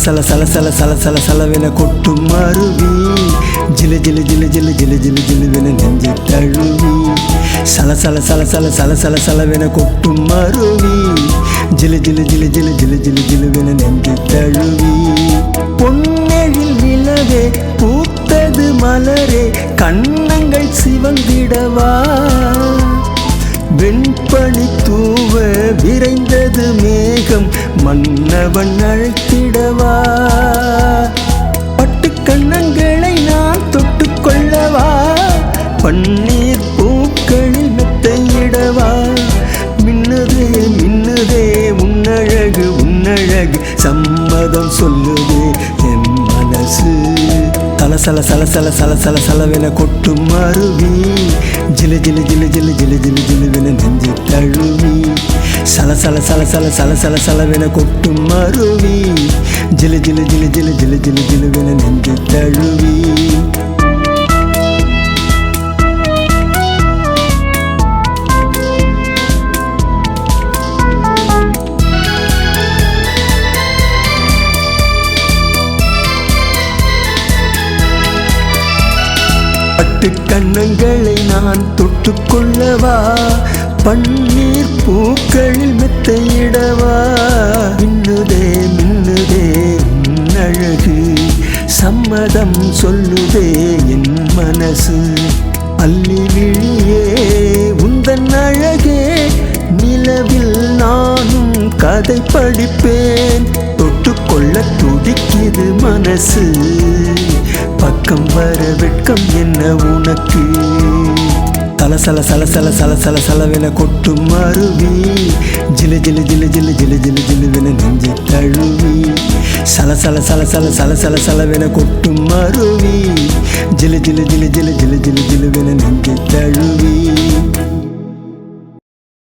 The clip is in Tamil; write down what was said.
சல சல சல சல சல சலவென கொட்டும் அருவி ஜிலு ஜிலு ஜிலு ஜிலு ஜிலு ஜிலு ஜிலுவென நெஞ்சை தழுவி சல சல சல சல சல சல சலவென கொட்டும் அருவி ஜிலு ஜிலு ஜிலு ஜிலு ஜிலு ஜிலு ஜிலுவென நெஞ்சை தழுவி பொன்னெழில் நிலவே பூத்தது மலரே கண்ணங்கள் சிவந்திடவா வெண்பனி தூவ விரைந்தது மேகம் மன்னவன் அழைத்திடவா பட்டு கண்ணங்களை நான் தொட்டுக்கொள்ளவா பன்னீர் பூக்களில் மெத்தையிடவா மின்னுதே மின்னுதே உன்னழகு உன்னழகு சம்மதம் சொல்லுதே என் மனசு சல சல சல சல சல சலவென கொட்டும் அருவி ஜிலு ஜிலு ஜிலு ஜிலு ஜிலு ஜிலு ஜிலுவென நெஞ்சை தழுவி சல சல சல சல சல சல சலவென கொட்டும் அருவி ஜிலு ஜிலு ஜிலு ஜிலு ஜிலு ஜிலு ஜிலுவென நெஞ்சை தழுவி பட்டு கண்ணங்களை நான் தொட்டுக்கொள்ளவா பன்னீர் பூக்களில் மெத்தையிடவா மின்னுதே மின்னுதே அழகு சம்மதம் சொல்லுதே என் மனசு அள்ளி விழியே உந்தன் அழகே நிலவில் நானும் கதை படிப்பேன் தொட்டுக்கொள்ள துடிக்குது மனசு பக்கம் வர வெட்கம் என்ன உனக்கு சல சல சல சல சல சல சலவென கொட்டும் அருவி ஜிலு ஜிலு ஜிலு ஜிலு ஜிலு ஜிலு ஜிலுவென நெஞ்சை தழுவி சல சல சல சல சல சல சலவென கொட்டும் அருவி ஜிலு ஜிலு ஜிலு ஜிலு ஜிலு ஜிலு ஜிலுவென நெஞ்சை தழுவி